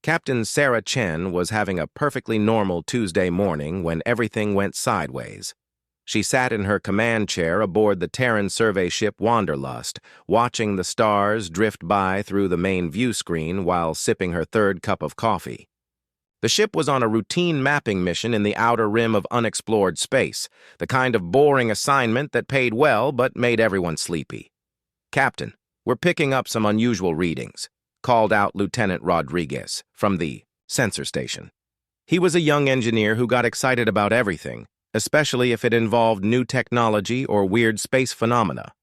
Captain Sarah Chen was having a perfectly normal Tuesday morning when everything went sideways. She sat in her command chair aboard the Terran survey ship Wanderlust, watching the stars drift by through the main view screen while sipping her third cup of coffee. The ship was on a routine mapping mission in the outer rim of unexplored space, the kind of boring assignment that paid well but made everyone sleepy. "Captain, we're picking up some unusual readings," called out Lieutenant Rodriguez from the sensor station. He was a young engineer who got excited about everything, especially if it involved new technology or weird space phenomena.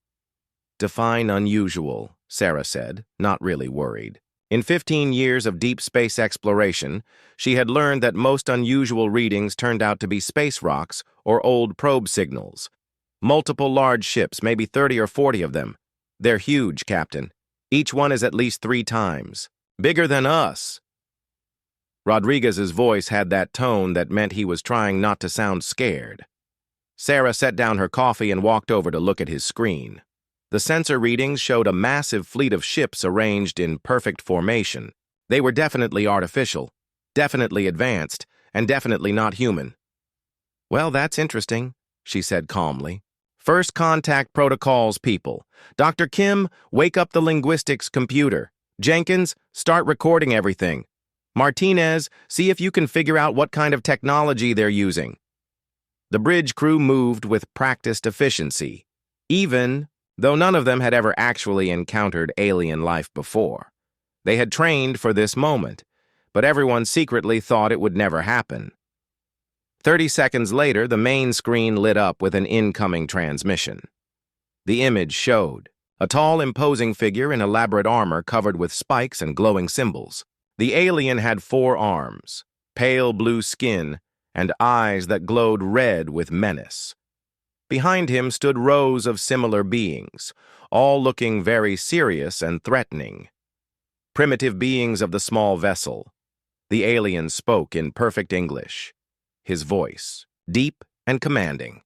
"Define unusual," Sarah said, not really worried. In 15 years of deep space exploration, she had learned that most unusual readings turned out to be space rocks or old probe signals. Multiple large ships, maybe 30 or 40 of them. "They're huge, Captain. Each one is at least 3 times. Bigger than us." Rodriguez's voice had that tone that meant he was trying not to sound scared. Sarah set down her coffee and walked over to look at his screen. The sensor readings showed a massive fleet of ships arranged in perfect formation. They were definitely artificial, definitely advanced, and definitely not human. "Well, that's interesting," she said calmly. "First contact protocols, people. Dr. Kim, wake up the linguistics computer. Jenkins, start recording everything. Martinez, see if you can figure out what kind of technology they're using." The bridge crew moved with practiced efficiency, even though none of them had ever actually encountered alien life before. They had trained for this moment, but everyone secretly thought it would never happen. 30 seconds later, the main screen lit up with an incoming transmission. The image showed a tall, imposing figure in elaborate armor covered with spikes and glowing symbols. The alien had 4 arms, pale blue skin, and eyes that glowed red with menace. Behind him stood rows of similar beings, all looking very serious and threatening. Primitive beings of the small vessel. The alien spoke in perfect English, his voice deep and commanding.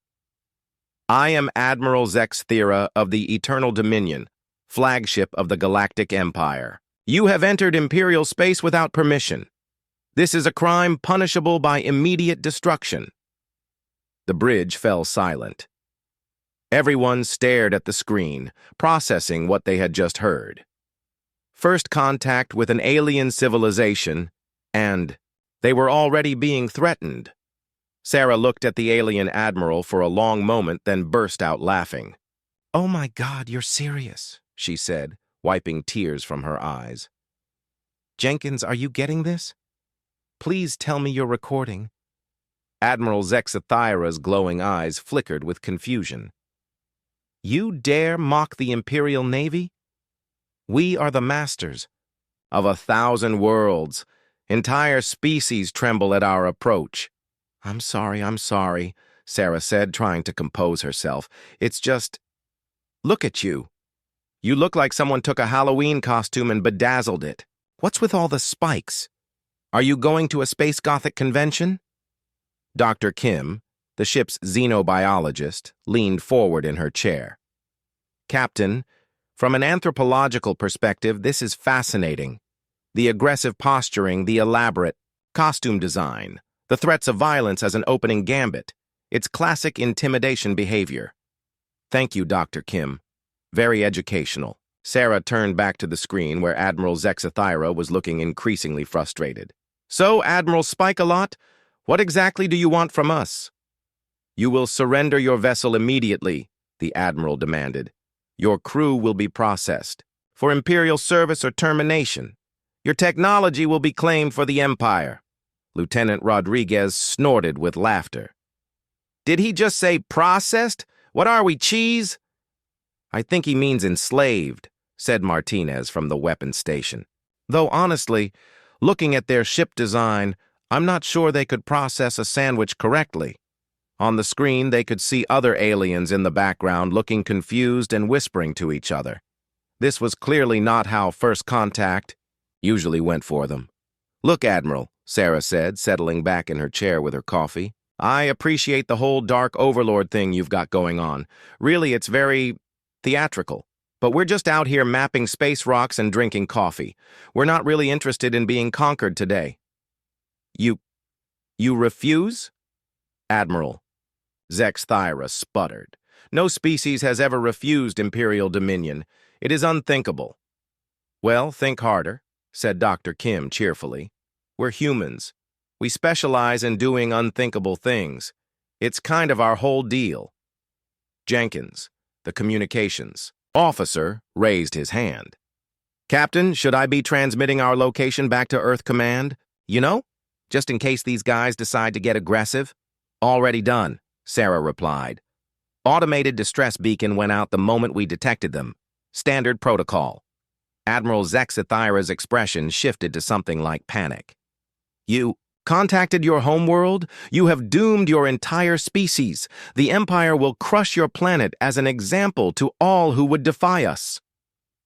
"I am Admiral Zex Thera of the Eternal Dominion, flagship of the Galactic Empire. You have entered Imperial space without permission. This is a crime punishable by immediate destruction." The bridge fell silent. Everyone stared at the screen, processing what they had just heard. First contact with an alien civilization, and they were already being threatened. Sarah looked at the alien admiral for a long moment, then burst out laughing. "Oh my God, you're serious," she said, wiping tears from her eyes. "Jenkins, are you getting this? Please tell me you're recording." Admiral Zexathira's glowing eyes flickered with confusion. "You dare mock the Imperial Navy? We are the masters of 1,000 worlds. Entire species tremble at our approach." I'm sorry, Sarah said, trying to compose herself. "It's just, look at you. You look like someone took a Halloween costume and bedazzled it. What's with all the spikes? Are you going to a Space Gothic convention?" Dr. Kim, the ship's xenobiologist, leaned forward in her chair. "Captain, from an anthropological perspective, this is fascinating. The aggressive posturing, the elaborate costume design, the threats of violence as an opening gambit. It's classic intimidation behavior." "Thank you, Dr. Kim. Very educational." Sarah turned back to the screen where Admiral Zexathira was looking increasingly frustrated. "So, Admiral Spike-a-Lot, what exactly do you want from us?" "You will surrender your vessel immediately," the Admiral demanded. "Your crew will be processed for Imperial service or termination. Your technology will be claimed for the Empire." Lieutenant Rodriguez snorted with laughter. "Did he just say processed? What are we, cheese?" "I think he means enslaved," said Martinez from the weapons station. "Though honestly, looking at their ship design, I'm not sure they could process a sandwich correctly." On the screen, they could see other aliens in the background looking confused and whispering to each other. This was clearly not how first contact usually went for them. "Look, Admiral," Sarah said, settling back in her chair with her coffee. "I appreciate the whole Dark Overlord thing you've got going on. Really, it's very theatrical. but we're just out here mapping space rocks and drinking coffee. We're not really interested in being conquered today." You refuse?" Admiral Zex Thyra sputtered. "No species has ever refused Imperial dominion. It is unthinkable." "Well, think harder," said Dr. Kim cheerfully. "We're humans. We specialize in doing unthinkable things. It's kind of our whole deal." Jenkins, the communications officer, raised his hand. "Captain, should I be transmitting our location back to Earth Command? You know, just in case these guys decide to get aggressive?" "Already done," Sarah replied. "Automated distress beacon went out the moment we detected them. Standard protocol." Admiral Zexithyra's expression shifted to something like panic. "You contacted your homeworld? You have doomed your entire species. The Empire will crush your planet as an example to all who would defy us."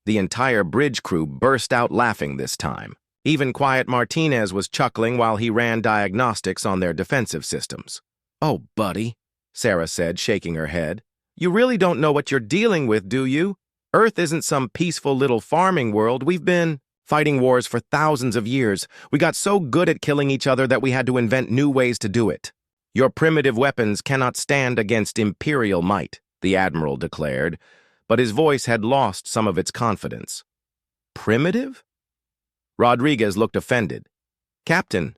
The entire bridge crew burst out laughing this time. Even Quiet Martinez was chuckling while he ran diagnostics on their defensive systems. "Oh, buddy," Sarah said, shaking her head. "You really don't know what you're dealing with, do you? Earth isn't some peaceful little farming world. We've been fighting wars for thousands of years. We got so good at killing each other that we had to invent new ways to do it. Your primitive weapons cannot stand against Imperial might," the Admiral declared, but his voice had lost some of its confidence. "Primitive?" Rodriguez looked offended. "Captain,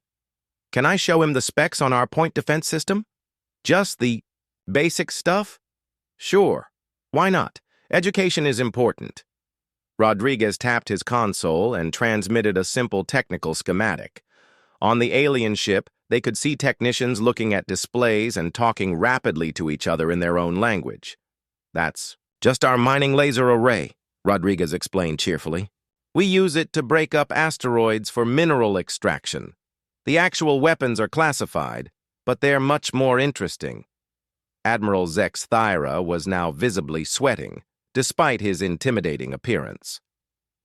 can I show him the specs on our point defense system? Just the basic stuff?" "Sure. Why not? Education is important." Rodriguez tapped his console and transmitted a simple technical schematic. On the alien ship, they could see technicians looking at displays and talking rapidly to each other in their own language. "That's just our mining laser array," Rodriguez explained cheerfully. "We use it to break up asteroids for mineral extraction. The actual weapons are classified, but they're much more interesting." Admiral Zex Thyra was now visibly sweating, despite his intimidating appearance.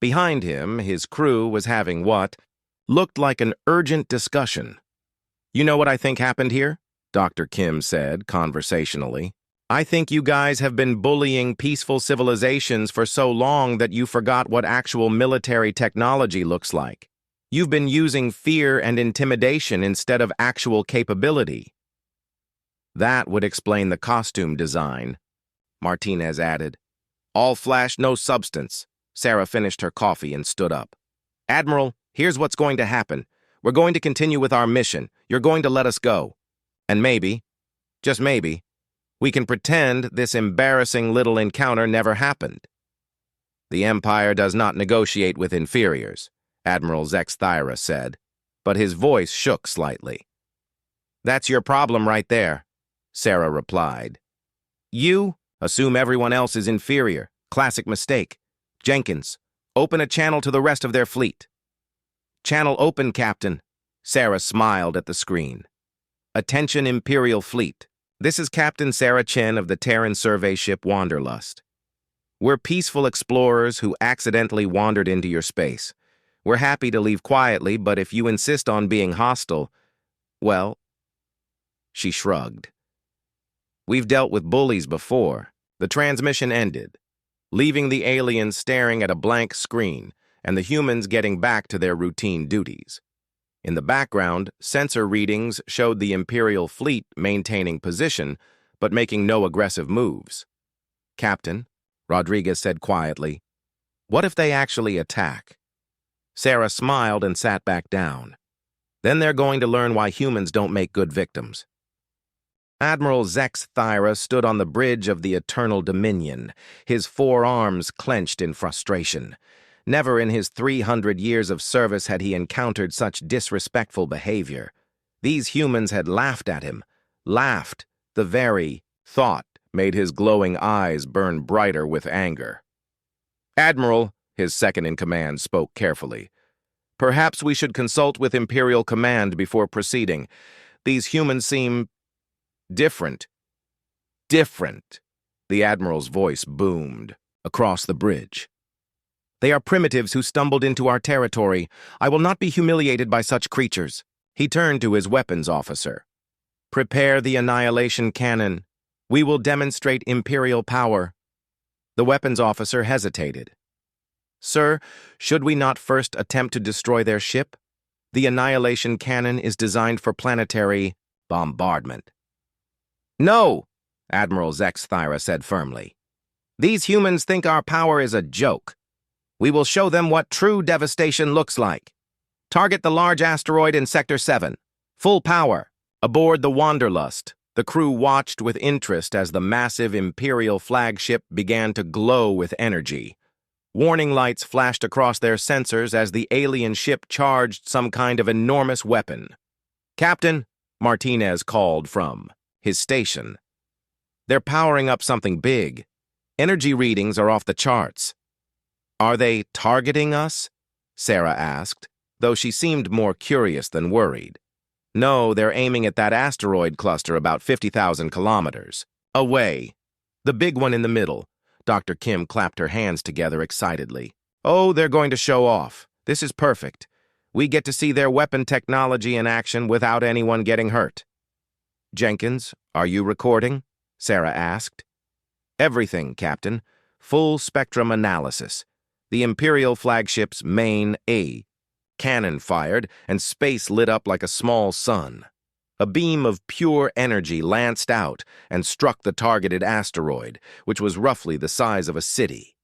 Behind him, his crew was having what looked like an urgent discussion. "You know what I think happened here?" Dr. Kim said conversationally. "I think you guys have been bullying peaceful civilizations for so long that you forgot what actual military technology looks like. You've been using fear and intimidation instead of actual capability." "That would explain the costume design," Martinez added. "All flash, no substance." Sarah finished her coffee and stood up. "Admiral, here's what's going to happen. We're going to continue with our mission. You're going to let us go. And maybe, just maybe, we can pretend this embarrassing little encounter never happened." "The Empire does not negotiate with inferiors," Admiral Zex Thyra said, but his voice shook slightly. "That's your problem right there," Sarah replied. "You assume everyone else is inferior. Classic mistake. Jenkins, open a channel to the rest of their fleet." "Channel open, Captain." Sarah smiled at the screen. "Attention, Imperial Fleet. This is Captain Sarah Chen of the Terran survey ship Wanderlust. We're peaceful explorers who accidentally wandered into your space. We're happy to leave quietly, but if you insist on being hostile, well..." She shrugged. "We've dealt with bullies before." The transmission ended, leaving the aliens staring at a blank screen and the humans getting back to their routine duties. In the background, sensor readings showed the Imperial fleet maintaining position, but making no aggressive moves. "Captain," Rodriguez said quietly, "what if they actually attack?" Sarah smiled and sat back down. "Then they're going to learn why humans don't make good victims." Admiral Zex Thyra stood on the bridge of the Eternal Dominion, his forearms clenched in frustration. Never in his 300 years of service had he encountered such disrespectful behavior. These humans had laughed at him. Laughed. The very thought made his glowing eyes burn brighter with anger. "Admiral," his second-in-command spoke carefully, "perhaps we should consult with Imperial Command before proceeding. These humans seem different." "Different," the Admiral's voice boomed across the bridge. "They are primitives who stumbled into our territory. I will not be humiliated by such creatures." He turned to his weapons officer. "Prepare the annihilation cannon. We will demonstrate Imperial power." The weapons officer hesitated. Sir, should we not first attempt to destroy their ship? The annihilation cannon is designed for planetary bombardment. No, Admiral Zexthira said firmly. These humans think our power is a joke. We will show them what true devastation looks like. Target the large asteroid in Sector 7. Full power. Aboard the Wanderlust, the crew watched with interest as the massive Imperial flagship began to glow with energy. Warning lights flashed across their sensors as the alien ship charged some kind of enormous weapon. Captain, Martinez called from his station. They're powering up something big. Energy readings are off the charts. Are they targeting us? Sarah asked, though she seemed more curious than worried. No, they're aiming at that asteroid cluster about 50,000 kilometers away. The big one in the middle. Dr. Kim clapped her hands together excitedly. Oh, they're going to show off. This is perfect. We get to see their weapon technology in action without anyone getting hurt. Jenkins, are you recording? Sarah asked. Everything, Captain. Full spectrum analysis. The Imperial flagship's main cannon fired, and space lit up like a small sun. A beam of pure energy lanced out and struck the targeted asteroid, which was roughly the size of a city.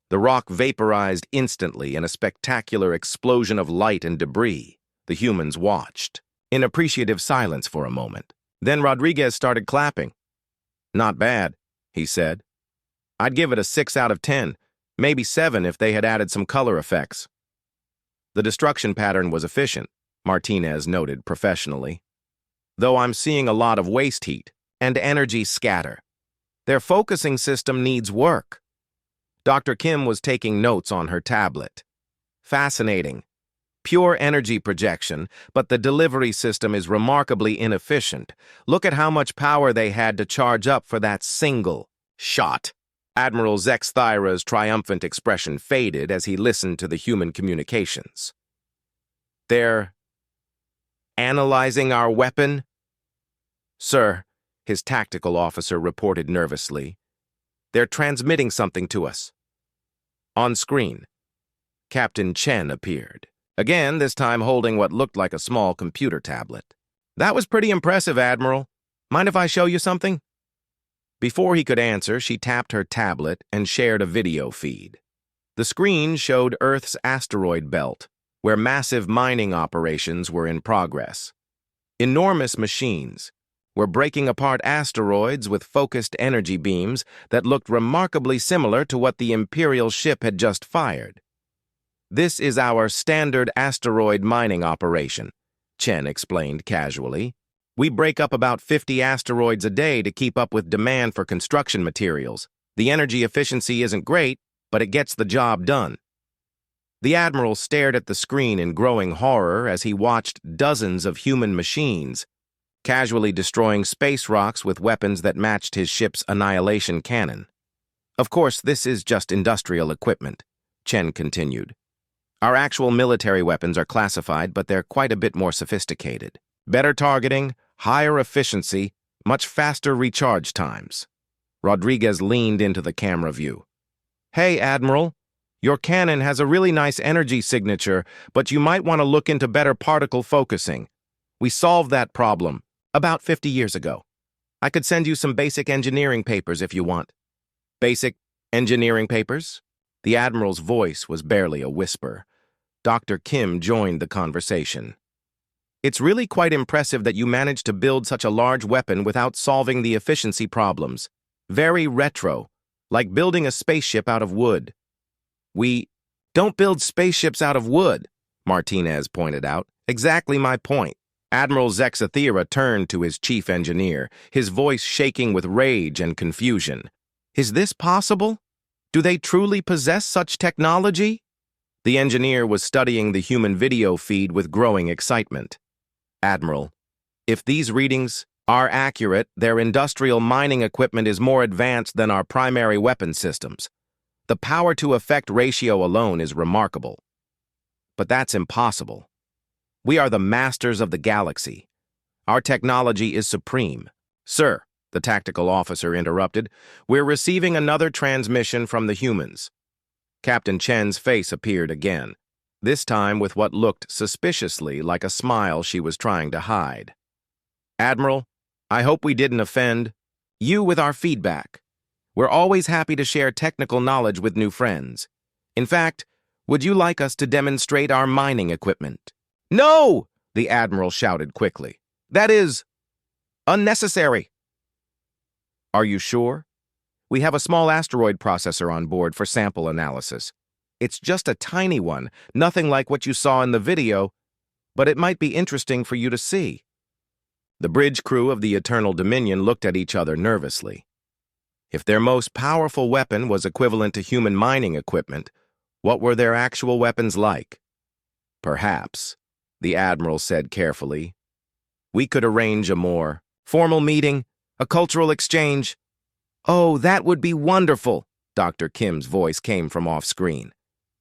The rock vaporized instantly in a spectacular explosion of light and debris. The humans watched, in appreciative silence for a moment. Then Rodriguez started clapping. Not bad, he said. I'd give it a 6 out of 10, maybe 7 if they had added some color effects. The destruction pattern was efficient, Martinez noted professionally. Though I'm seeing a lot of waste heat and energy scatter. Their focusing system needs work. Dr. Kim was taking notes on her tablet. Fascinating. Pure energy projection, but the delivery system is remarkably inefficient. Look at how much power they had to charge up for that single shot. Admiral Zexthira's triumphant expression faded as he listened to the human communications. They're analyzing our weapon? Sir, his tactical officer reported nervously. They're transmitting something to us. On screen, Captain Chen appeared. Again, this time holding what looked like a small computer tablet. That was pretty impressive, Admiral. Mind if I show you something? Before he could answer, she tapped her tablet and shared a video feed. The screen showed Earth's asteroid belt, where massive mining operations were in progress. Enormous machines were breaking apart asteroids with focused energy beams that looked remarkably similar to what the Imperial ship had just fired. This is our standard asteroid mining operation, Chen explained casually. We break up about 50 asteroids a day to keep up with demand for construction materials. The energy efficiency isn't great, but it gets the job done. The Admiral stared at the screen in growing horror as he watched dozens of human machines, casually destroying space rocks with weapons that matched his ship's annihilation cannon. Of course, this is just industrial equipment, Chen continued. Our actual military weapons are classified, but they're quite a bit more sophisticated. Better targeting, higher efficiency, much faster recharge times. Rodriguez leaned into the camera view. Hey, Admiral, your cannon has a really nice energy signature, but you might want to look into better particle focusing. We solved that problem about 50 years ago. I could send you some basic engineering papers if you want. Basic engineering papers? The Admiral's voice was barely a whisper. Dr. Kim joined the conversation. It's really quite impressive that you managed to build such a large weapon without solving the efficiency problems. Very retro, like building a spaceship out of wood. We don't build spaceships out of wood, Martinez pointed out. Exactly my point. Admiral Zexthira turned to his chief engineer, his voice shaking with rage and confusion. Is this possible? Do they truly possess such technology? The engineer was studying the human video feed with growing excitement. Admiral, if these readings are accurate, their industrial mining equipment is more advanced than our primary weapon systems. The power-to-effect ratio alone is remarkable. But that's impossible. We are the masters of the galaxy. Our technology is supreme. Sir, the tactical officer interrupted. "We're receiving another transmission from the humans." Captain Chen's face appeared again, this time with what looked suspiciously like a smile she was trying to hide. "Admiral, I hope we didn't offend you with our feedback. We're always happy to share technical knowledge with new friends. In fact, would you like us to demonstrate our mining equipment?" "No!" the Admiral shouted quickly. "That is unnecessary." "Are you sure? We have a small asteroid processor on board for sample analysis. It's just a tiny one, nothing like what you saw in the video, but it might be interesting for you to see." The bridge crew of the Eternal Dominion looked at each other nervously. If their most powerful weapon was equivalent to human mining equipment, what were their actual weapons like? "Perhaps," the Admiral said carefully, "we could arrange a more formal meeting, a cultural exchange." "Oh, that would be wonderful," Dr. Kim's voice came from off-screen.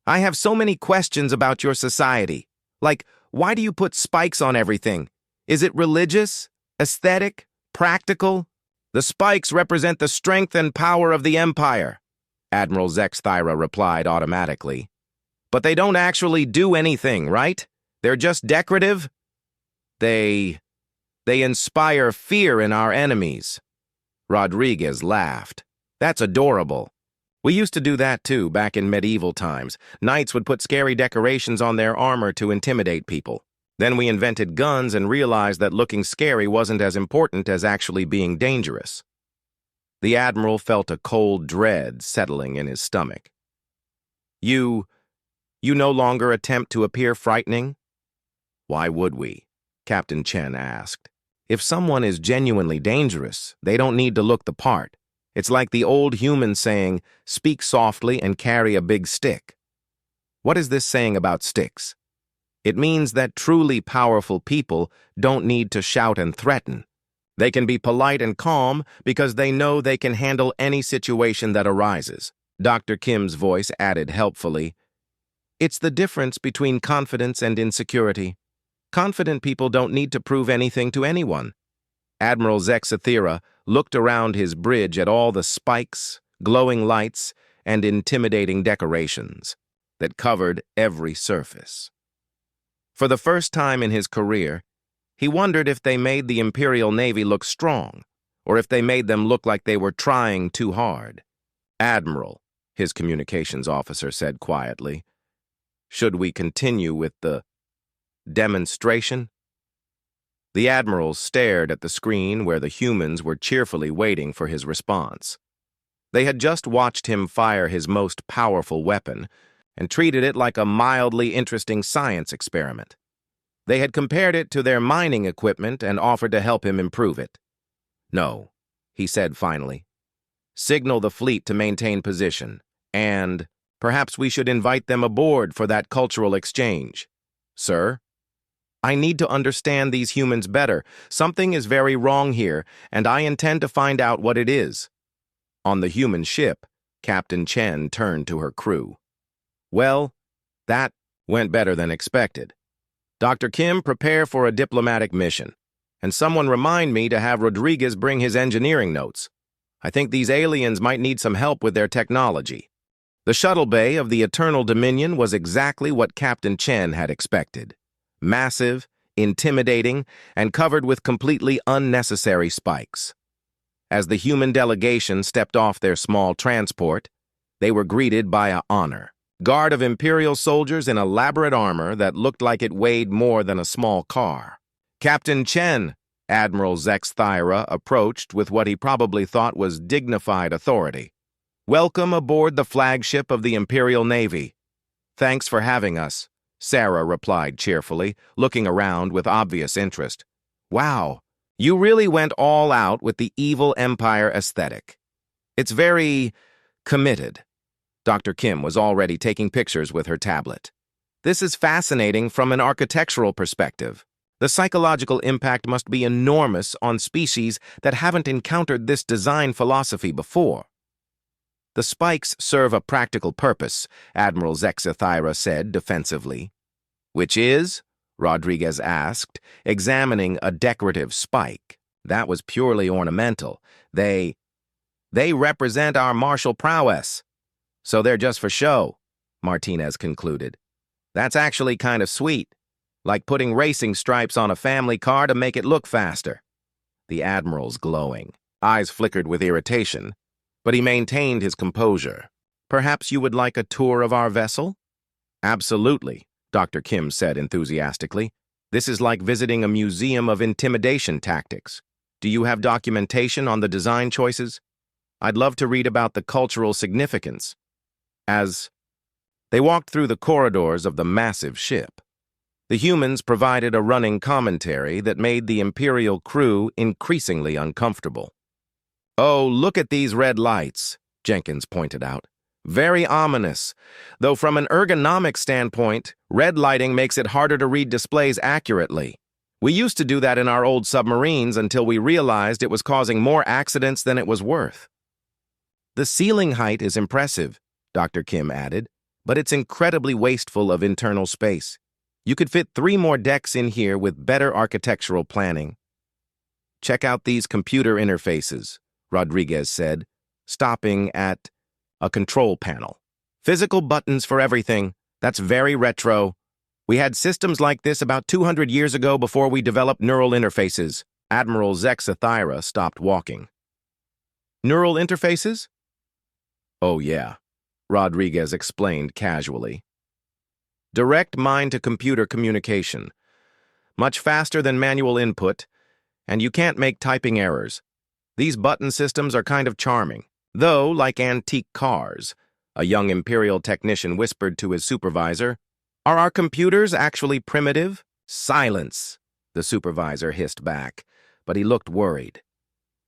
"I have so many questions about your society. Like, why do you put spikes on everything? Is it religious, aesthetic, practical?" "The spikes represent the strength and power of the Empire," Admiral Zexthyra replied automatically. "But they don't actually do anything, right? They're just decorative?" They inspire fear in our enemies." Rodriguez laughed. "That's adorable. We used to do that too back in medieval times. Knights would put scary decorations on their armor to intimidate people. Then we invented guns and realized that looking scary wasn't as important as actually being dangerous." The Admiral felt a cold dread settling in his stomach. You no longer attempt to appear frightening?" "Why would we?" Captain Chen asked. "If someone is genuinely dangerous, they don't need to look the part. It's like the old human saying, 'Speak softly and carry a big stick.' What is this saying about sticks? It means that truly powerful people don't need to shout and threaten. They can be polite and calm because they know they can handle any situation that arises." Dr. Kim's voice added helpfully, "It's the difference between confidence and insecurity. Confident people don't need to prove anything to anyone." Admiral Zexathera looked around his bridge at all the spikes, glowing lights, and intimidating decorations that covered every surface. For the first time in his career, he wondered if they made the Imperial Navy look strong, or if they made them look like they were trying too hard. "Admiral," his communications officer said quietly, "should we continue with the demonstration?" The Admiral stared at the screen where the humans were cheerfully waiting for his response. They had just watched him fire his most powerful weapon and treated it like a mildly interesting science experiment. They had compared it to their mining equipment and offered to help him improve it. "No," he said finally. "Signal the fleet to maintain position, and perhaps we should invite them aboard for that cultural exchange." "Sir? I need to understand these humans better. Something is very wrong here, and I intend to find out what it is." On the human ship, Captain Chen turned to her crew. "Well, that went better than expected. Dr. Kim, prepare for a diplomatic mission. And someone remind me to have Rodriguez bring his engineering notes. I think these aliens might need some help with their technology." The shuttle bay of the Eternal Dominion was exactly what Captain Chen had expected. Massive, intimidating, and covered with completely unnecessary spikes. As the human delegation stepped off their small transport, they were greeted by an honor guard of Imperial soldiers in elaborate armor that looked like it weighed more than a small car. "Captain Chen," Admiral Zexthyra approached with what he probably thought was dignified authority. "Welcome aboard the flagship of the Imperial Navy." "Thanks for having us," Sarah replied cheerfully, looking around with obvious interest. "Wow, you really went all out with the evil Empire aesthetic. It's very committed." Dr. Kim was already taking pictures with her tablet. "This is fascinating from an architectural perspective. The psychological impact must be enormous on species that haven't encountered this design philosophy before." "The spikes serve a practical purpose," Admiral Zexathira said defensively. "Which is?" Rodriguez asked, examining a decorative spike That was purely ornamental. They represent our martial prowess. So they're just for show, Martinez concluded. That's actually kind of sweet, like putting racing stripes on a family car to make it look faster. The Admiral's glowing. Eyes flickered with irritation, but he maintained his composure. Perhaps you would like a tour of our vessel? Absolutely, Dr. Kim said enthusiastically. This is like visiting a museum of intimidation tactics. Do you have documentation on the design choices? I'd love to read about the cultural significance. As they walked through the corridors of the massive ship, the humans provided a running commentary that made the Imperial crew increasingly uncomfortable. Oh, look at these red lights, Jenkins pointed out. Very ominous, though from an ergonomic standpoint, red lighting makes it harder to read displays accurately. We used to do that in our old submarines until we realized it was causing more accidents than it was worth. The ceiling height is impressive, Dr. Kim added, but it's incredibly wasteful of internal space. You could fit 3 more decks in here with better architectural planning. Check out these computer interfaces, Rodriguez said, stopping at a control panel. Physical buttons for everything. That's very retro. We had systems like this about 200 years ago before we developed neural interfaces. Admiral Zexathira stopped walking. Neural interfaces? Oh, yeah, Rodriguez explained casually. Direct mind-to-computer communication. Much faster than manual input, and you can't make typing errors. These button systems are kind of charming, though, like antique cars, a young Imperial technician whispered to his supervisor. Are our computers actually primitive? Silence, the supervisor hissed back, but he looked worried.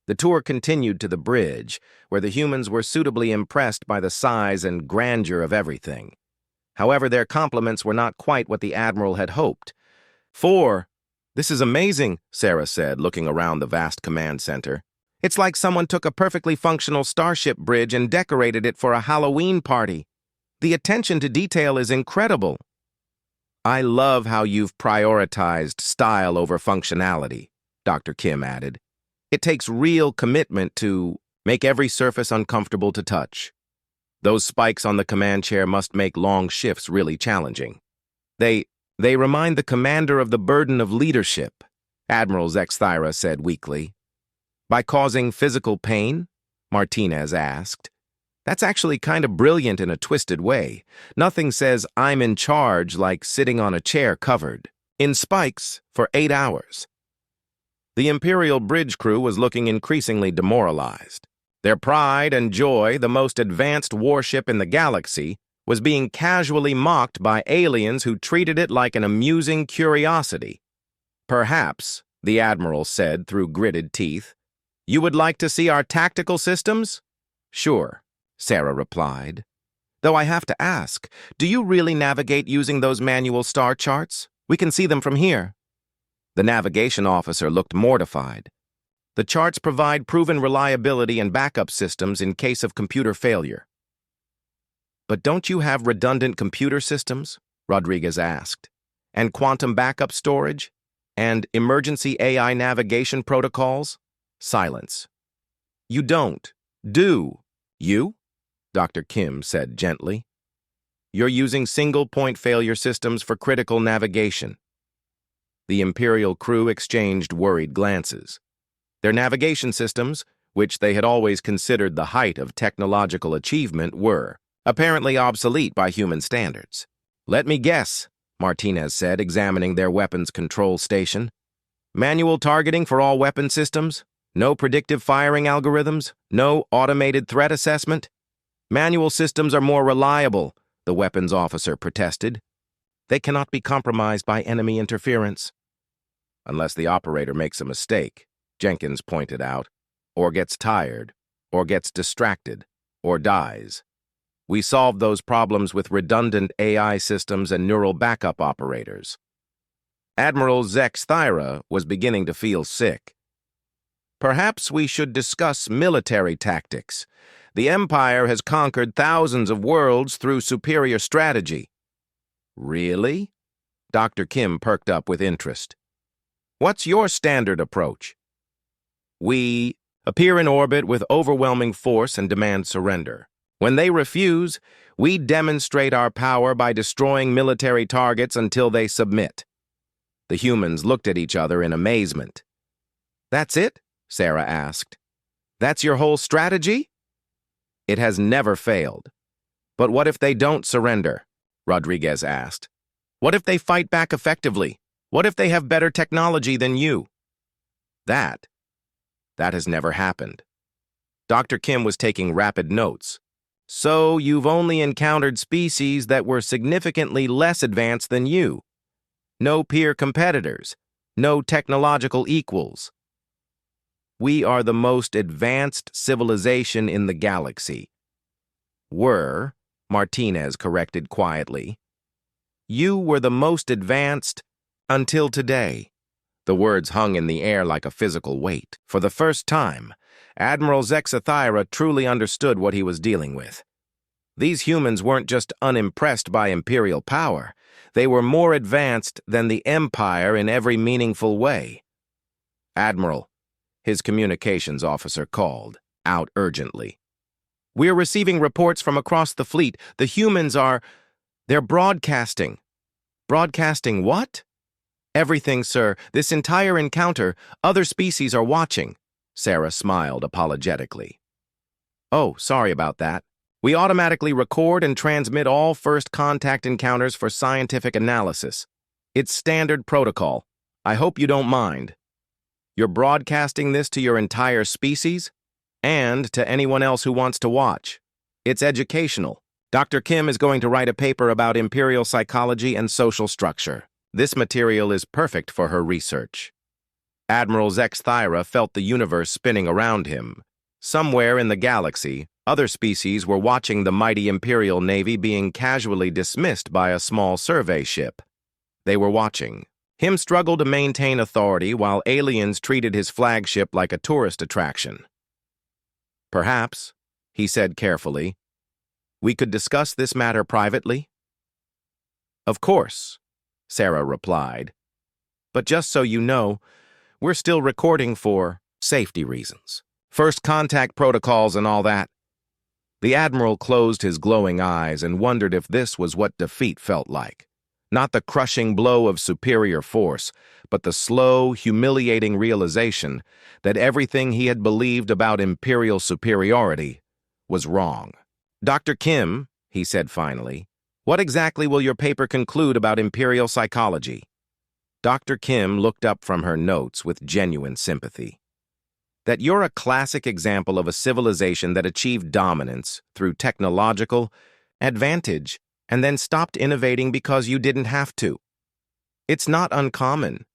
The tour continued to the bridge, where the humans were suitably impressed by the size and grandeur of everything. However, their compliments were not quite what the Admiral had hoped. This is amazing, Sarah said, looking around the vast command center. It's like someone took a perfectly functional starship bridge and decorated it for a Halloween party. The attention to detail is incredible. I love how you've prioritized style over functionality, Dr. Kim added. It takes real commitment to make every surface uncomfortable to touch. Those spikes on the command chair must make long shifts really challenging. They remind the commander of the burden of leadership, Admiral Zexathira said weakly. By causing physical pain? Martinez asked. That's actually kind of brilliant in a twisted way. Nothing says I'm in charge like sitting on a chair covered in spikes for 8 hours. The Imperial bridge crew was looking increasingly demoralized. Their pride and joy, the most advanced warship in the galaxy, was being casually mocked by aliens who treated it like an amusing curiosity. Perhaps, the Admiral said through gritted teeth, you would like to see our tactical systems? Sure, Sarah replied. Though I have to ask, do you really navigate using those manual star charts? We can see them from here. The navigation officer looked mortified. The charts provide proven reliability and backup systems in case of computer failure. But don't you have redundant computer systems? Rodriguez asked. And quantum backup storage? And emergency AI navigation protocols? Silence. You don't. Do you? Dr. Kim said gently. You're using single-point failure systems for critical navigation. The Imperial crew exchanged worried glances. Their navigation systems, which they had always considered the height of technological achievement, were apparently obsolete by human standards. Let me guess, Martinez said, examining their weapons control station. Manual targeting for all weapon systems? No predictive firing algorithms? No automated threat assessment? Manual systems are more reliable, the weapons officer protested. They cannot be compromised by enemy interference. Unless the operator makes a mistake, Jenkins pointed out, or gets tired, or gets distracted, or dies. We solved those problems with redundant AI systems and neural backup operators. Admiral Zexathira was beginning to feel sick. Perhaps we should discuss military tactics. The Empire has conquered thousands of worlds through superior strategy. Really? Dr. Kim perked up with interest. What's your standard approach? We appear in orbit with overwhelming force and demand surrender. When they refuse, we demonstrate our power by destroying military targets until they submit. The humans looked at each other in amazement. That's it? Sarah asked. That's your whole strategy? It has never failed. But what if they don't surrender? Rodriguez asked. What if they fight back effectively? What if they have better technology than you? That has never happened. Dr. Kim was taking rapid notes. So you've only encountered species that were significantly less advanced than you. No peer competitors. No technological equals. We are the most advanced civilization in the galaxy. Were, Martinez corrected quietly. You were the most advanced until today. The words hung in the air like a physical weight. For the first time, Admiral Zexathyra truly understood what he was dealing with. These humans weren't just unimpressed by Imperial power. They were more advanced than the Empire in every meaningful way. Admiral, his communications officer called, out urgently. We're receiving reports from across the fleet. The humans they're broadcasting. Broadcasting what? Everything, sir. This entire encounter, other species are watching. Sarah smiled apologetically. Oh, sorry about that. We automatically record and transmit all first contact encounters for scientific analysis. It's standard protocol. I hope you don't mind. You're broadcasting this to your entire species and to anyone else who wants to watch. It's educational. Dr. Kim is going to write a paper about imperial psychology and social structure. This material is perfect for her research. Admiral Zexathyra felt the universe spinning around him. Somewhere in the galaxy, other species were watching the mighty Imperial Navy being casually dismissed by a small survey ship. They were watching him struggle to maintain authority while aliens treated his flagship like a tourist attraction. Perhaps, he said carefully, we could discuss this matter privately? Of course, Sarah replied. But just so you know, we're still recording for safety reasons. First contact protocols and all that. The Admiral closed his glowing eyes and wondered if this was what defeat felt like. Not the crushing blow of superior force, but the slow, humiliating realization that everything he had believed about Imperial superiority was wrong. Dr. Kim, he said finally, what exactly will your paper conclude about Imperial psychology? Dr. Kim looked up from her notes with genuine sympathy. That you're a classic example of a civilization that achieved dominance through technological advantage and then stopped innovating because you didn't have to. It's not uncommon.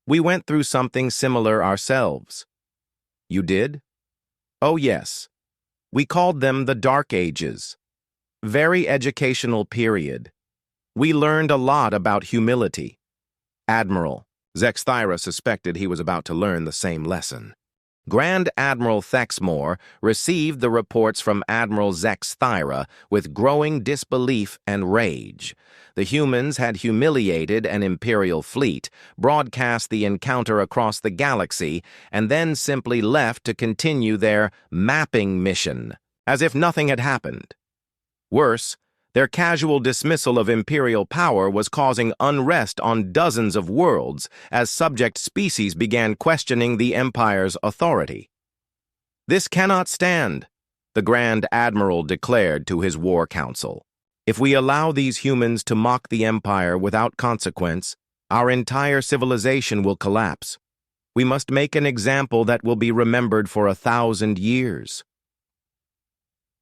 We went through something similar ourselves. You did? Oh, yes. We called them the Dark Ages. Very educational period. We learned a lot about humility. Admiral, Zexathyra suspected he was about to learn the same lesson. Grand Admiral Thexmore received the reports from Admiral Zexathyra with growing disbelief and rage. The humans had humiliated an Imperial fleet, broadcast the encounter across the galaxy, and then simply left to continue their mapping mission, as if nothing had happened. Worse, their casual dismissal of Imperial power was causing unrest on dozens of worlds as subject species began questioning the Empire's authority. This cannot stand, the Grand Admiral declared to his war council. If we allow these humans to mock the Empire without consequence, our entire civilization will collapse. We must make an example that will be remembered for 1,000 years.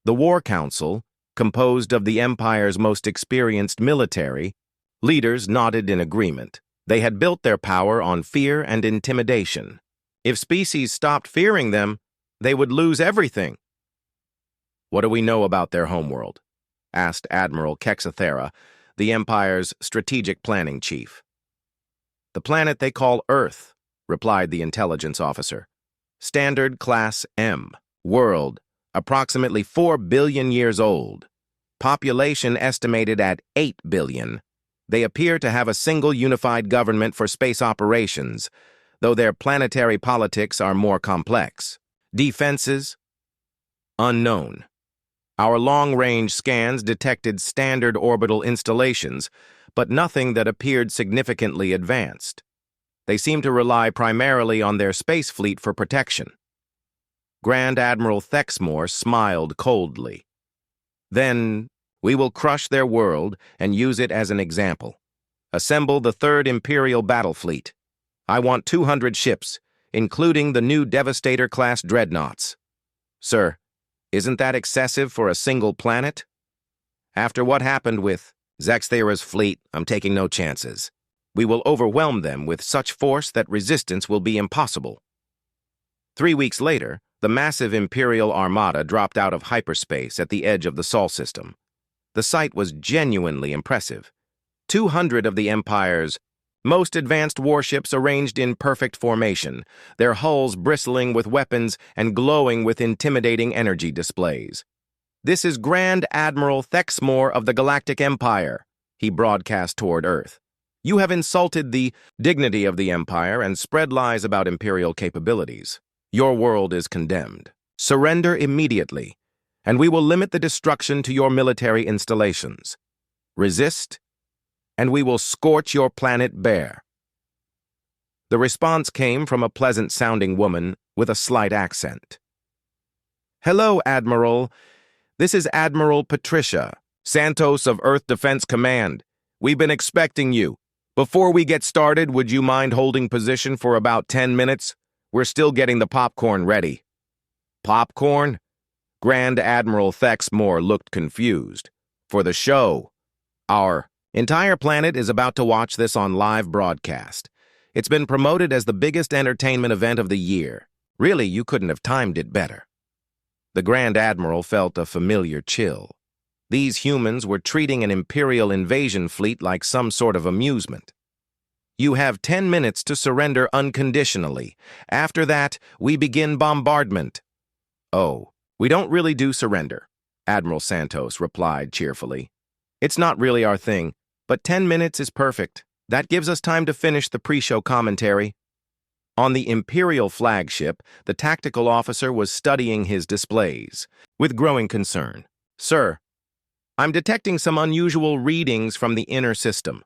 The War Council, composed of the Empire's most experienced military, leaders nodded in agreement. They had built their power on fear and intimidation. If species stopped fearing them, they would lose everything. What do we know about their homeworld? Asked Admiral Kexathera, the Empire's strategic planning chief. The planet they call Earth, replied the intelligence officer. Standard Class M. World, approximately 4 billion years old. Population estimated at 8 billion. They appear to have a single unified government for space operations. though their planetary politics are more complex. Defenses? Unknown. Our long-range scans detected standard orbital installations, but nothing that appeared significantly advanced. They seem to rely primarily on their space fleet for protection. Grand Admiral Thexmore smiled coldly. Then, we will crush their world and use it as an example. Assemble the 3rd Imperial Battle Fleet. I want 200 ships, including the new Devastator-class dreadnoughts. Sir, isn't that excessive for a single planet? After what happened with Zaxthera's fleet, I'm taking no chances. We will overwhelm them with such force that resistance will be impossible. 3 weeks later, the massive Imperial Armada dropped out of hyperspace at the edge of the Sol system. The sight was genuinely impressive. 200 of the Empire's most advanced warships arranged in perfect formation, their hulls bristling with weapons and glowing with intimidating energy displays. "This is Grand Admiral Thexmore of the Galactic Empire," he broadcast toward Earth. "You have insulted the dignity of the Empire and spread lies about Imperial capabilities. Your world is condemned. Surrender immediately, and we will limit the destruction to your military installations. Resist, and we will scorch your planet bare." The response came from a pleasant-sounding woman with a slight accent. "Hello, Admiral. This is Admiral Patricia, Santos of Earth Defense Command. We've been expecting you. Before we get started, would you mind holding position for about 10 minutes? We're still getting the popcorn ready." Popcorn? Grand Admiral Thexmore looked confused. "For the show. Our entire planet is about to watch this on live broadcast. It's been promoted as the biggest entertainment event of the year. Really, you couldn't have timed it better." The Grand Admiral felt a familiar chill. These humans were treating an Imperial invasion fleet like some sort of amusement. "You have 10 minutes to surrender unconditionally. After that, we begin bombardment." "Oh, we don't really do surrender," Admiral Santos replied cheerfully. "It's not really our thing, but 10 minutes is perfect. That gives us time to finish the pre-show commentary." On the Imperial flagship, the tactical officer was studying his displays with growing concern. "Sir, I'm detecting some unusual readings from the inner system."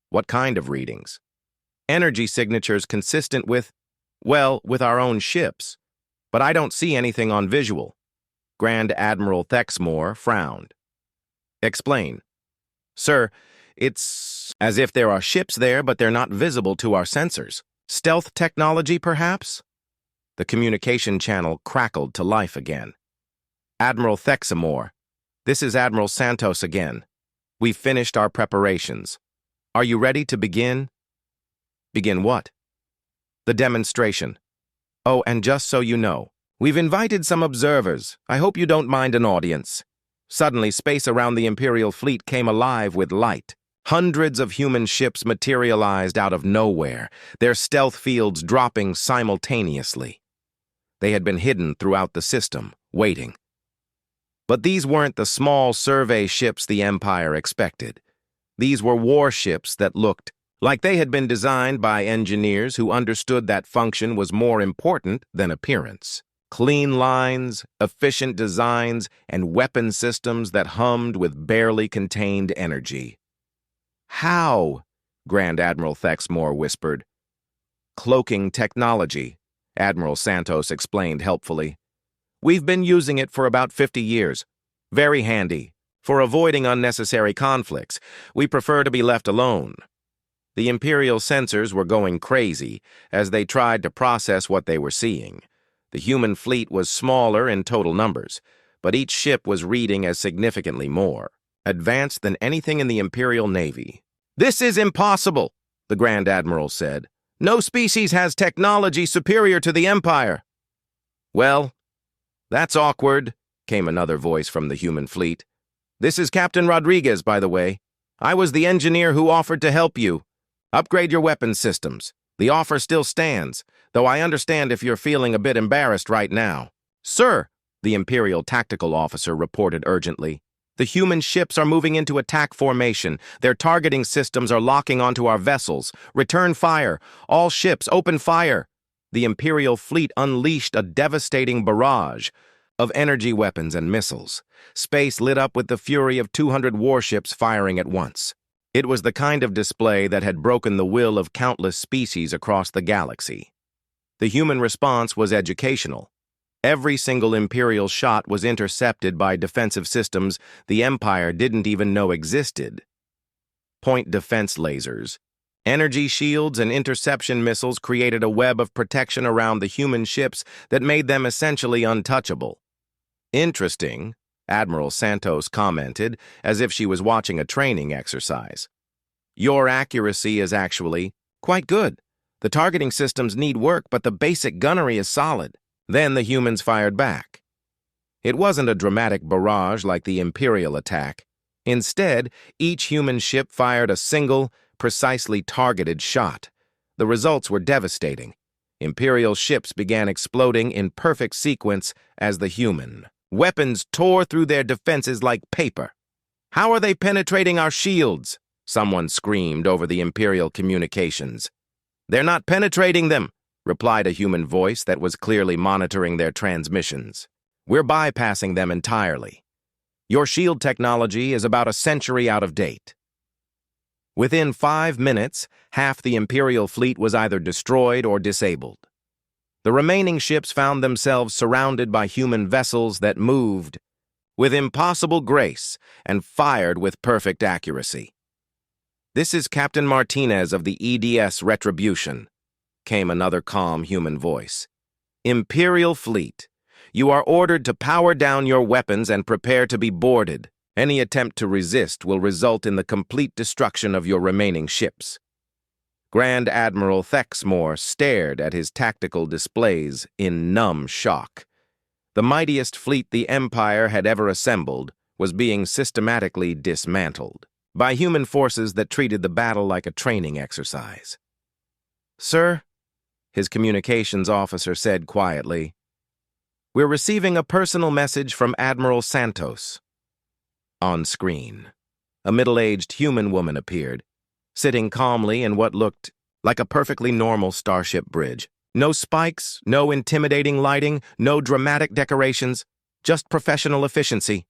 "What kind of readings?" "Energy signatures consistent with, well, with our own ships. But I don't see anything on visual." Grand Admiral Thexmore frowned. "Explain." "Sir, it's as if there are ships there, but they're not visible to our sensors. Stealth technology, perhaps?" The communication channel crackled to life again. "Admiral Thexmore, this is Admiral Santos again. We've finished our preparations. Are you ready to begin?" "Begin what?" "The demonstration. Oh, and just so you know, we've invited some observers. I hope you don't mind an audience." Suddenly, space around the Imperial fleet came alive with light. Hundreds of human ships materialized out of nowhere, their stealth fields dropping simultaneously. They had been hidden throughout the system, waiting. But these weren't the small survey ships the Empire expected. These were warships that looked like they had been designed by engineers who understood that function was more important than appearance. Clean lines, efficient designs, and weapon systems that hummed with barely contained energy. "How?" Grand Admiral Thexmore whispered. "Cloaking technology," Admiral Santos explained helpfully. "We've been using it for about 50 years. Very handy. For avoiding unnecessary conflicts, we prefer to be left alone." The Imperial sensors were going crazy as they tried to process what they were seeing. The human fleet was smaller in total numbers, but each ship was reading as significantly more advanced than anything in the Imperial Navy. "This is impossible," the Grand Admiral said. "No species has technology superior to the Empire." "Well, that's awkward," came another voice from the human fleet. "This is Captain Rodriguez, by the way. I was the engineer who offered to help you. Upgrade your weapons systems. The offer still stands, though I understand if you're feeling a bit embarrassed right now." "Sir," the Imperial tactical officer reported urgently, The human ships are moving into attack formation. Their targeting systems are locking onto our vessels. Return fire. All ships, open fire. The Imperial fleet unleashed a devastating barrage of energy weapons and missiles. Space lit up with the fury of 200 warships firing at once. It was the kind of display that had broken the will of countless species across the galaxy. The human response was educational. Every single Imperial shot was intercepted by defensive systems the Empire didn't even know existed. Point defense lasers, energy shields, and interception missiles created a web of protection around the human ships that made them essentially untouchable. Interesting, Admiral Santos commented, as if she was watching a training exercise. Your accuracy is actually quite good. The targeting systems need work, but the basic gunnery is solid. Then the humans fired back. It wasn't a dramatic barrage like the Imperial attack. Instead, each human ship fired a single, precisely targeted shot. The results were devastating. Imperial ships began exploding in perfect sequence as the human weapons tore through their defenses like paper. "How are they penetrating our shields?" someone screamed over the Imperial communications. "They're not penetrating them," replied a human voice that was clearly monitoring their transmissions. "We're bypassing them entirely. Your shield technology is about a century out of date." Within 5 minutes, half the Imperial fleet was either destroyed or disabled. The remaining ships found themselves surrounded by human vessels that moved with impossible grace and fired with perfect accuracy. "This is Captain Martinez of the EDS Retribution," came another calm human voice. "Imperial fleet, you are ordered to power down your weapons and prepare to be boarded. Any attempt to resist will result in the complete destruction of your remaining ships." Grand Admiral Thexmore stared at his tactical displays in numb shock. The mightiest fleet the Empire had ever assembled was being systematically dismantled by human forces that treated the battle like a training exercise. "Sir," his communications officer said quietly, "we're receiving a personal message from Admiral Santos." On screen, a middle-aged human woman appeared, sitting calmly in what looked like a perfectly normal starship bridge. No spikes, no intimidating lighting, no dramatic decorations, just professional efficiency.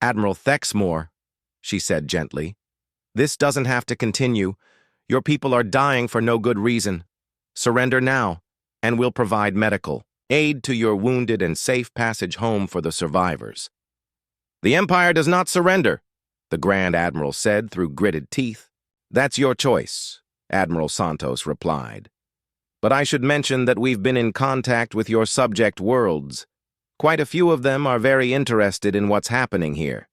"Admiral Thexmore," she said gently, "this doesn't have to continue. Your people are dying for no good reason. Surrender now, and we'll provide medical aid to your wounded and safe passage home for the survivors." "The Empire does not surrender," the Grand Admiral said through gritted teeth. "That's your choice," Admiral Santos replied. "But I should mention that we've been in contact with your subject worlds. Quite a few of them are very interested in what's happening here.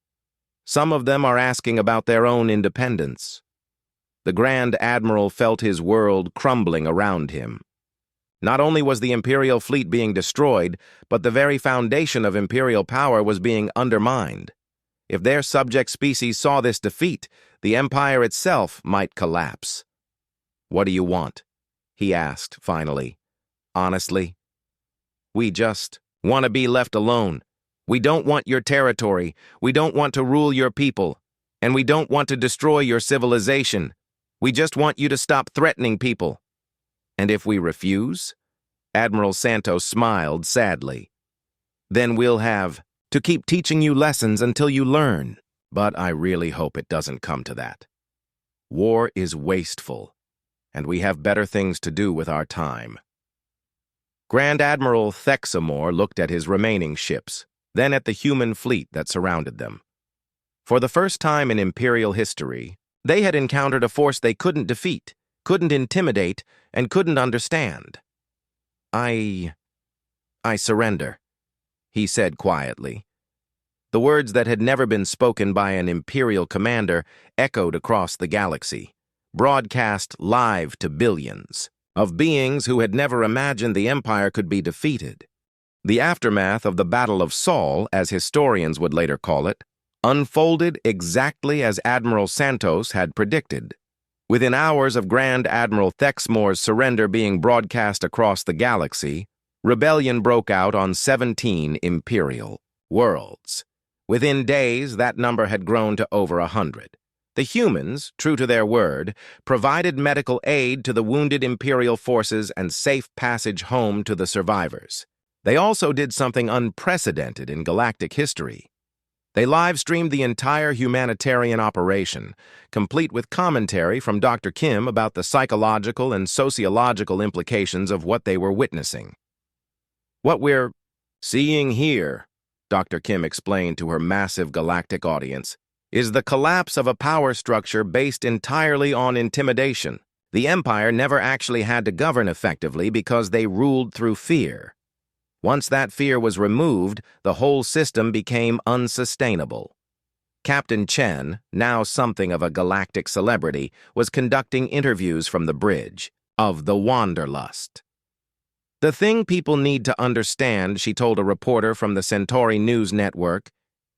Some of them are asking about their own independence." The Grand Admiral felt his world crumbling around him. Not only was the Imperial fleet being destroyed, but the very foundation of Imperial power was being undermined. If their subject species saw this defeat, the Empire itself might collapse. "What do you want?" he asked finally. "Honestly, we just want to be left alone. We don't want your territory. We don't want to rule your people. And we don't want to destroy your civilization. We just want you to stop threatening people." "And if we refuse?" Admiral Santos smiled sadly. "Then we'll have to keep teaching you lessons until you learn. But I really hope it doesn't come to that. War is wasteful, and we have better things to do with our time." Grand Admiral Thexmore looked at his remaining ships, then at the human fleet that surrounded them. For the first time in Imperial history, they had encountered a force they couldn't defeat, couldn't intimidate, and couldn't understand. I surrender," he said quietly. The words that had never been spoken by an Imperial commander echoed across the galaxy, broadcast live to billions of beings who had never imagined the Empire could be defeated. The aftermath of the Battle of Saul, as historians would later call it, unfolded exactly as Admiral Santos had predicted. Within hours of Grand Admiral Thexmore's surrender being broadcast across the galaxy, rebellion broke out on 17 Imperial worlds. Within days, that number had grown to over 100. The humans, true to their word, provided medical aid to the wounded Imperial forces and safe passage home to the survivors. They also did something unprecedented in galactic history. They live-streamed the entire humanitarian operation, complete with commentary from Dr. Kim about the psychological and sociological implications of what they were witnessing. "What we're seeing here," Dr. Kim explained to her massive galactic audience, "is the collapse of a power structure based entirely on intimidation. The Empire never actually had to govern effectively because they ruled through fear. Once that fear was removed, the whole system became unsustainable." Captain Chen, now something of a galactic celebrity, was conducting interviews from the bridge of the Wanderlust. "The thing people need to understand," she told a reporter from the Centauri News Network,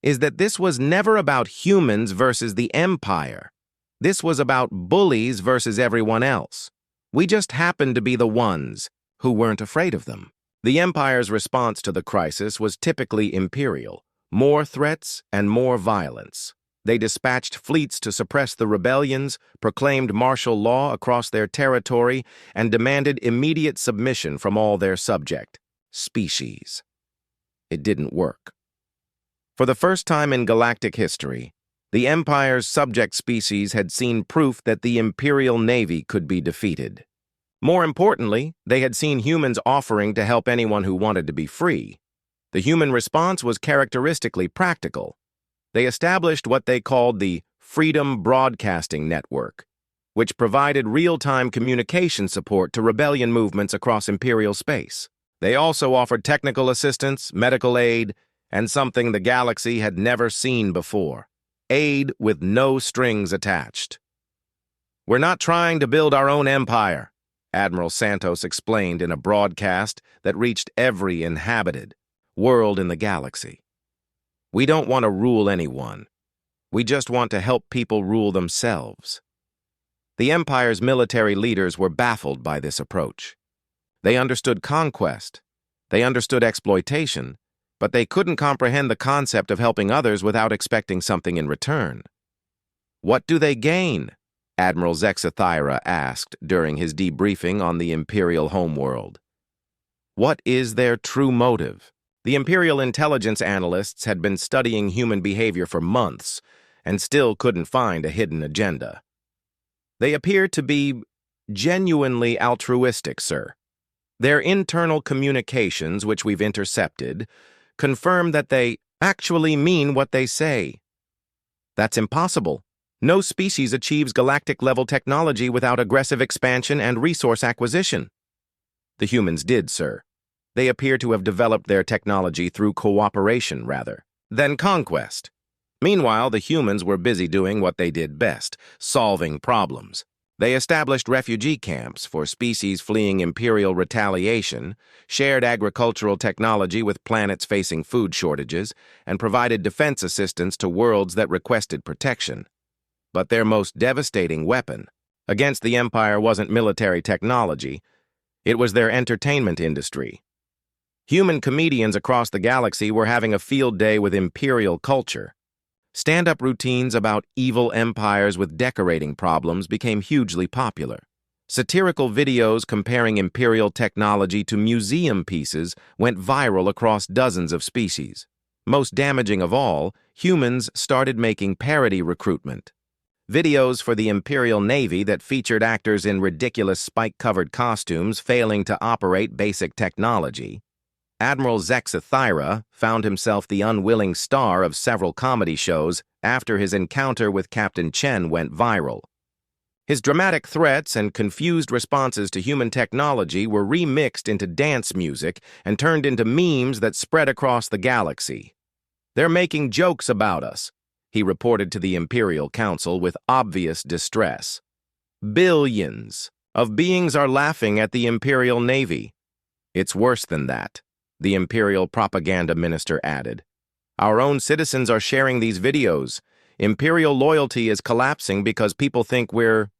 "is that this was never about humans versus the Empire. This was about bullies versus everyone else. We just happened to be the ones who weren't afraid of them." The Empire's response to the crisis was typically imperial: more threats and more violence. They dispatched fleets to suppress the rebellions, proclaimed martial law across their territory, and demanded immediate submission from all their subject species. It didn't work. For the first time in galactic history, the Empire's subject species had seen proof that the Imperial Navy could be defeated. More importantly, they had seen humans offering to help anyone who wanted to be free. The human response was characteristically practical. They established what they called the Freedom Broadcasting Network, which provided real-time communication support to rebellion movements across Imperial space. They also offered technical assistance, medical aid, and something the galaxy had never seen before: aid with no strings attached. "We're not trying to build our own empire," Admiral Santos explained in a broadcast that reached every inhabited world in the galaxy. "We don't want to rule anyone. We just want to help people rule themselves." The Empire's military leaders were baffled by this approach. They understood conquest, they understood exploitation, but they couldn't comprehend the concept of helping others without expecting something in return. "What do they gain?" Admiral Zexathyra asked during his debriefing on the Imperial homeworld. "What is their true motive?" The Imperial intelligence analysts had been studying human behavior for months and still couldn't find a hidden agenda. "They appear to be genuinely altruistic, sir. Their internal communications, which we've intercepted, confirm that they actually mean what they say." "That's impossible. No species achieves galactic-level technology without aggressive expansion and resource acquisition." "The humans did, sir. They appear to have developed their technology through cooperation rather than conquest. Meanwhile, the humans were busy doing what they did best: solving problems. They established refugee camps for species fleeing Imperial retaliation, shared agricultural technology with planets facing food shortages, and provided defense assistance to worlds that requested protection. But their most devastating weapon against the Empire wasn't military technology, it was their entertainment industry. Human comedians across the galaxy were having a field day with Imperial culture. Stand-up routines about evil empires with decorating problems became hugely popular. Satirical videos comparing Imperial technology to museum pieces went viral across dozens of species. Most damaging of all, humans started making parody recruitment. Videos for the Imperial Navy that featured actors in ridiculous spike-covered costumes failing to operate basic technology. Admiral Zexathyra found himself the unwilling star of several comedy shows after his encounter with Captain Chen went viral. His dramatic threats and confused responses to human technology were remixed into dance music and turned into memes that spread across the galaxy. "They're making jokes about us," he reported to the Imperial Council with obvious distress. "Billions of beings are laughing at the Imperial Navy." "It's worse than that," the Imperial propaganda minister added. "Our own citizens are sharing these videos. Imperial loyalty is collapsing because people think we're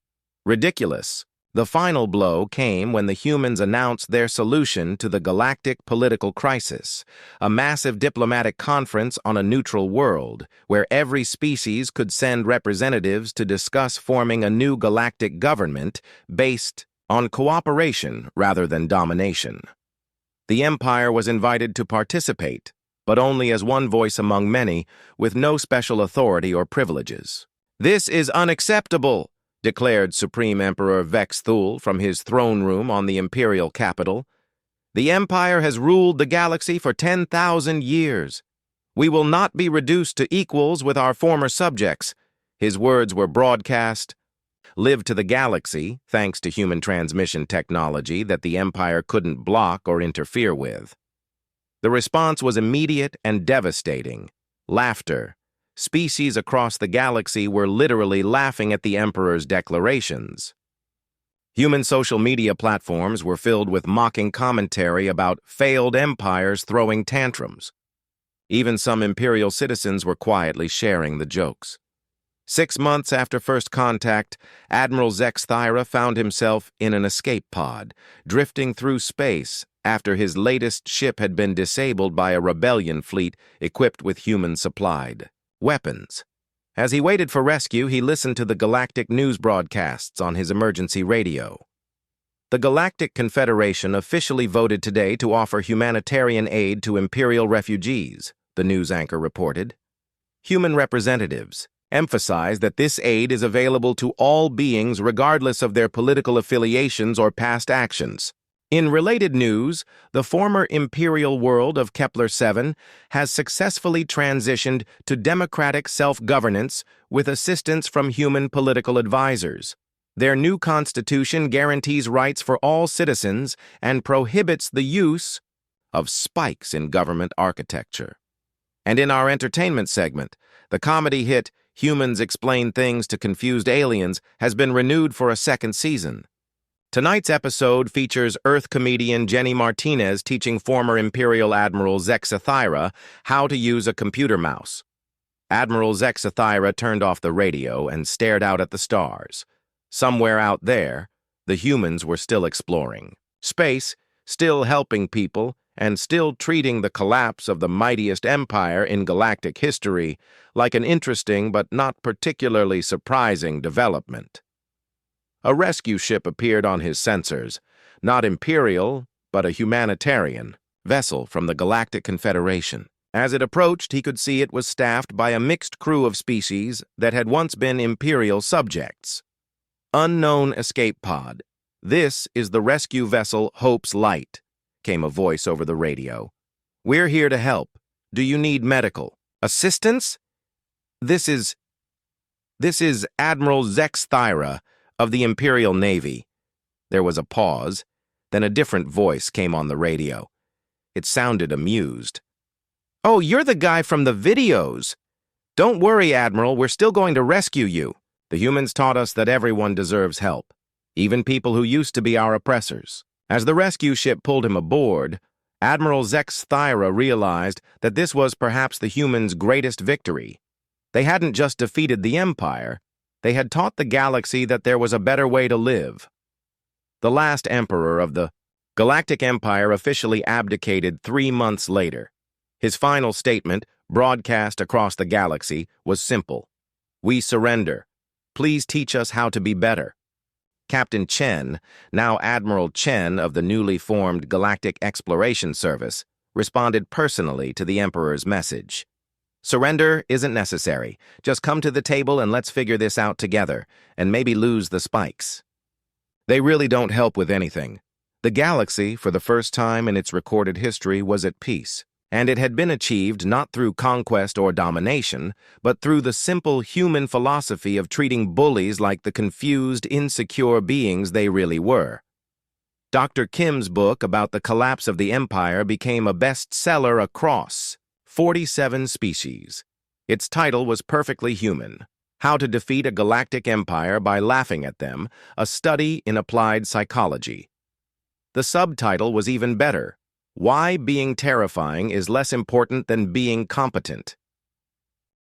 ridiculous." The final blow came when the humans announced their solution to the galactic political crisis, a massive diplomatic conference on a neutral world where every species could send representatives to discuss forming a new galactic government based on cooperation rather than domination. The Empire was invited to participate, but only as one voice among many, with no special authority or privileges. "This is unacceptable," declared Supreme Emperor Vex Thul from his throne room on the imperial capital. "The Empire has ruled the galaxy for 10,000 years. We will not be reduced to equals with our former subjects." His words were broadcast live to the galaxy, thanks to human transmission technology that the Empire couldn't block or interfere with. The response was immediate and devastating. Laughter. Species across the galaxy were literally laughing at the Emperor's declarations. Human social media platforms were filled with mocking commentary about failed empires throwing tantrums. Even some Imperial citizens were quietly sharing the jokes. 6 months after first contact, Admiral Zex Thyra found himself in an escape pod, drifting through space after his latest ship had been disabled by a rebellion fleet equipped with human-supplied weapons. As he waited for rescue, he listened to the galactic news broadcasts on his emergency radio. The Galactic Confederation officially voted today to offer humanitarian aid to Imperial refugees, the news anchor reported. Human representatives emphasized that this aid is available to all beings regardless of their political affiliations or past actions. In related news, the former imperial world of Kepler-7 has successfully transitioned to democratic self-governance with assistance from human political advisors. Their new constitution guarantees rights for all citizens and prohibits the use of spikes in government architecture. And in our entertainment segment, the comedy hit Humans Explain Things to Confused Aliens has been renewed for a second season. Tonight's episode features Earth comedian Jenny Martinez teaching former Imperial Admiral Zex Thyra how to use a computer mouse. Admiral Zex Thyra turned off the radio and stared out at the stars. Somewhere out there, the humans were still exploring space, still helping people, and still treating the collapse of the mightiest empire in galactic history like an interesting but not particularly surprising development. A rescue ship appeared on his sensors, not Imperial, but a humanitarian vessel from the Galactic Confederation. As it approached, he could see it was staffed by a mixed crew of species that had once been Imperial subjects. "Unknown escape pod. This is the rescue vessel Hope's Light," came a voice over the radio. "We're here to help. Do you need medical assistance? This is Admiral Zex Thyra of the Imperial Navy." There was a pause, then a different voice came on the radio. It sounded amused. "Oh, you're the guy from the videos. Don't worry, Admiral, we're still going to rescue you. The humans taught us that everyone deserves help, even people who used to be our oppressors." As the rescue ship pulled him aboard, Admiral Zex Thyra realized that this was perhaps the humans' greatest victory. They hadn't just defeated the Empire, they had taught the galaxy that there was a better way to live. The last emperor of the Galactic Empire officially abdicated 3 months later. His final statement, broadcast across the galaxy, was simple. "We surrender. Please teach us how to be better." Captain Chen, now Admiral Chen of the newly formed Galactic Exploration Service, responded personally to the Emperor's message. "Surrender isn't necessary. Just come to the table and let's figure this out together, and maybe lose the spikes." They really don't help with anything. The galaxy, for the first time in its recorded history, was at peace, and it had been achieved not through conquest or domination, but through the simple human philosophy of treating bullies like the confused, insecure beings they really were. Dr. Kim's book about the collapse of the Empire became a bestseller across 47 species. Its title was perfectly human: How to Defeat a Galactic Empire by Laughing at Them, a Study in Applied Psychology. The subtitle was even better: Why Being Terrifying is Less Important Than Being Competent.